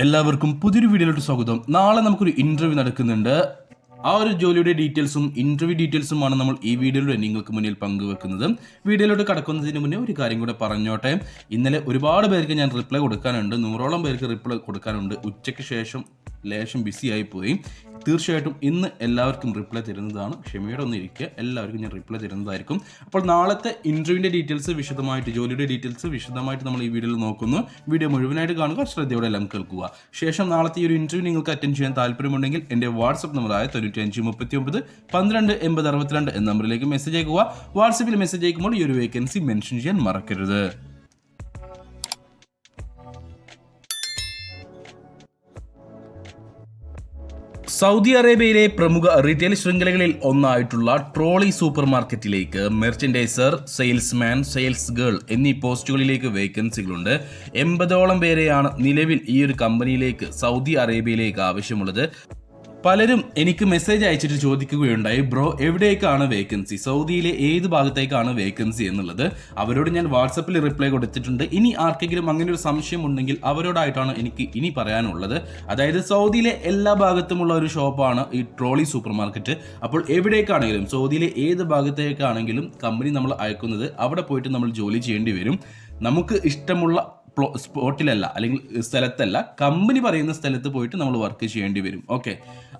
എല്ലാവർക്കും പുതിയൊരു വീഡിയോയിലോട്ട് സ്വാഗതം. നാളെ നമുക്കൊരു ഇന്റർവ്യൂ നടക്കുന്നുണ്ട്. ആ ഒരു ജോലിയുടെ ഡീറ്റെയിൽസും ഇന്റർവ്യൂ ഡീറ്റെയിൽസുമാണ് നമ്മൾ ഈ വീഡിയോയിലൂടെ നിങ്ങൾക്ക് മുന്നിൽ പങ്കുവെക്കുന്നത്. വീഡിയോയിലോട്ട് കടക്കുന്നതിന് മുന്നേ ഒരു കാര്യം കൂടെ പറഞ്ഞോട്ടെ. ഇന്നലെ ഒരുപാട് പേർക്ക് ഞാൻ റിപ്ലൈ കൊടുക്കാനുണ്ട്, 100ഓളം പേർക്ക് റിപ്ലൈ കൊടുക്കാനുണ്ട്. ഉച്ചയ്ക്ക് ശേഷം ലേശം ബിസി ആയിപ്പോയി. തീർച്ചയായിട്ടും ഇന്ന് എല്ലാവർക്കും റിപ്ലൈ തരുന്നതാണ്. ക്ഷമയോടെ ഒന്ന് ഇരിക്കുക, എല്ലാവർക്കും ഞാൻ റിപ്ലൈ തരുന്നതായിരിക്കും. അപ്പോൾ നാളത്തെ ഇൻ്റർവ്യൂവിൻ്റെ ഡീറ്റെയിൽസ് വിശദമായിട്ട്, ജോലിയുടെ ഡീറ്റെയിൽസ് വിശദമായിട്ട് നമ്മൾ ഈ വീഡിയോയിൽ നോക്കുന്നു. വീഡിയോ മുഴുവനായിട്ട് കാണുക, ശ്രദ്ധയോടെ എല്ലാം കേൾക്കുക. ശേഷം നാളത്തെ ഈ ഒരു ഇൻ്റർവ്യൂ നിങ്ങൾക്ക് അറ്റൻഡ് ചെയ്യാൻ താല്പര്യമുണ്ടെങ്കിൽ എൻ്റെ വാട്സപ്പ് നമ്പറായ 9539128062 എന്ന നമ്പറിലേക്ക് മെസ്സേജ് അയക്കുക. വാട്സപ്പിൽ മെസ്സേജ് അയക്കുമ്പോൾ ഈ ഒരു വേക്കൻസി മെൻഷൻ ചെയ്യാൻ മറക്കരുത്. സൗദി അറേബ്യയിലെ പ്രമുഖ റീറ്റെയിൽ ശൃംഖലകളിൽ ഒന്നായിട്ടുള്ള ട്രോളി സൂപ്പർ മാർക്കറ്റിലേക്ക് മെർച്ചൻഡൈസർ, സെയിൽസ്മാൻ, സെയിൽസ് ഗേൾ എന്നീ പോസ്റ്റുകളിലേക്ക് വേക്കൻസികളുണ്ട്. 80ഓളം പേരെയാണ് നിലവിൽ ഈ ഒരു കമ്പനിയിലേക്ക് സൗദി അറേബ്യയിലേക്ക് ആവശ്യമുള്ളത്. പലരും എനിക്ക് മെസ്സേജ് അയച്ചിട്ട് ചോദിക്കുകയുണ്ടായി, ബ്രോ എവിടേക്കാണ് വേക്കൻസി, സൗദിയിലെ ഏത് ഭാഗത്തേക്കാണ് വേക്കൻസി എന്നുള്ളത്. അവരോട് ഞാൻ വാട്സപ്പിൽ റിപ്ലൈ കൊടുത്തിട്ടുണ്ട്. ഇനി ആർക്കെങ്കിലും അങ്ങനെ ഒരു സംശയം ഉണ്ടെങ്കിൽ അവരോടായിട്ടാണ് എനിക്ക് ഇനി പറയാനുള്ളത്. അതായത് സൗദിയിലെ എല്ലാ ഭാഗത്തുമുള്ള ഒരു ഷോപ്പാണ് ഈ ട്രോളി സൂപ്പർ മാർക്കറ്റ്. അപ്പോൾ എവിടേക്കാണെങ്കിലും, സൗദിയിലെ ഏത് ഭാഗത്തേക്കാണെങ്കിലും കമ്പനി നമ്മൾ അയക്കുന്നത് അവിടെ പോയിട്ട് നമ്മൾ ജോലി ചെയ്യേണ്ടി വരും. നമുക്ക് ഇഷ്ടമുള്ള സ്പോട്ടിലല്ല, അല്ലെങ്കിൽ സ്ഥലത്തല്ല, കമ്പനി പറയുന്ന സ്ഥലത്ത് പോയിട്ട് നമ്മൾ വർക്ക് ചെയ്യേണ്ടി വരും. ഓക്കെ,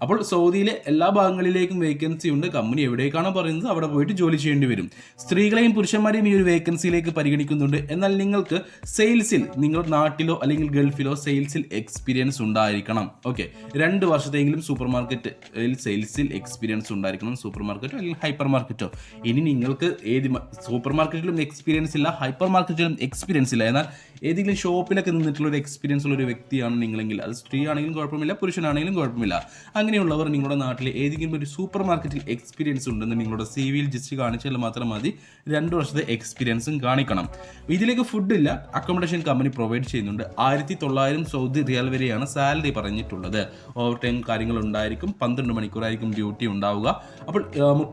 അപ്പോൾ സൗദിയിലെ എല്ലാ ഭാഗങ്ങളിലേക്കും വേക്കൻസി ഉണ്ട്. കമ്പനി എവിടേക്കാണോ പറയുന്നത് അവിടെ പോയിട്ട് ജോലി ചെയ്യേണ്ടി വരും. സ്ത്രീകളെയും പുരുഷന്മാരെയും ഈ ഒരു വേക്കൻസിയിലേക്ക് പരിഗണിക്കുന്നുണ്ട്. എന്നാൽ നിങ്ങൾക്ക് സെയിൽസിൽ, നിങ്ങൾ നാട്ടിലോ അല്ലെങ്കിൽ ഗൾഫിലോ സെയിൽസിൽ എക്സ്പീരിയൻസ് ഉണ്ടായിരിക്കണം. ഓക്കെ, 2 വർഷത്തെങ്കിലും സൂപ്പർ മാർക്കറ്റിൽ സെയിൽസിൽ എക്സ്പീരിയൻസ് ഉണ്ടായിരിക്കണം. സൂപ്പർ മാർക്കറ്റോ അല്ലെങ്കിൽ ഹൈപ്പർ മാർക്കറ്റോ. ഇനി നിങ്ങൾക്ക് ഏത് സൂപ്പർ മാർക്കറ്റിലും എക്സ്പീരിയൻസ് ഇല്ല, ഹൈപ്പർ മാർക്കറ്റിലും എക്സ്പീരിയൻസ് ഇല്ല, എന്നാൽ ഏതെങ്കിലും ഷോപ്പിലൊക്കെ നിന്നിട്ടുള്ള ഒരു എക്സ്പീരിയൻസ് ഉള്ള ഒരു വ്യക്തിയാണ് നിങ്ങളെങ്കിൽ, അത് സ്ത്രീ ആണെങ്കിലും കുഴപ്പമില്ല, പുരുഷനാണെങ്കിലും കുഴപ്പമില്ല. അങ്ങനെയുള്ളവർ നിങ്ങളുടെ നാട്ടിലെ ഏതെങ്കിലും ഒരു സൂപ്പർ മാർക്കറ്റിൽ എക്സ്പീരിയൻസ് ഉണ്ടെന്ന് നിങ്ങളുടെ CV-യിൽ ജസ്റ്റ് കാണിച്ചാൽ മാത്രം മതി. 2 വർഷത്തെ എക്സ്പീരിയൻസും കാണിക്കണം. ഇതിലേക്ക് ഫുഡില്ല, അക്കോമഡേഷൻ കമ്പനി പ്രൊവൈഡ് ചെയ്യുന്നുണ്ട്. 1900 സൗദി റിയാൽ വരെയാണ് സാലറി പറഞ്ഞിട്ടുള്ളത്. ഓവർ ടൈം കാര്യങ്ങൾ ഉണ്ടായിരിക്കും. 12 മണിക്കൂറായിരിക്കും ഡ്യൂട്ടി ഉണ്ടാവുക. അപ്പോൾ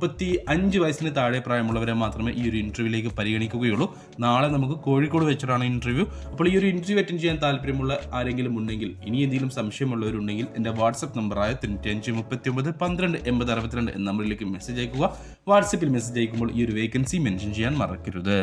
35 വയസ്സിന് താഴെ പ്രായമുള്ളവരെ മാത്രമേ ഈ ഒരു ഇൻ്റർവ്യൂവിലേക്ക് പരിഗണിക്കുകയുള്ളൂ. നാളെ നമുക്ക് കോഴിക്കോട് വെച്ചിട്ടാണ് ഇൻ്റർവ്യൂ. അപ്പോൾ ഈ ഒരു ഇൻ്റർവ്യൂ അറ്റൻഡ് ചെയ്യാൻ താല്പര്യമുള്ള ആരെങ്കിലും ഉണ്ടെങ്കിൽ, ഇനി എന്തെങ്കിലും സംശയമുള്ളവരുണ്ടെങ്കിൽ എൻ്റെ വാട്സപ്പ് നമ്പറായ 9539128062 എന്ന നമ്പറിലേക്ക് മെസ്സേജ് അയക്കുക. വാട്സപ്പിൽ മെസ്സേജ് അയക്കുമ്പോൾ ഈ ഒരു വേക്കൻസി മെൻഷൻ ചെയ്യാൻ മറക്കരുത്.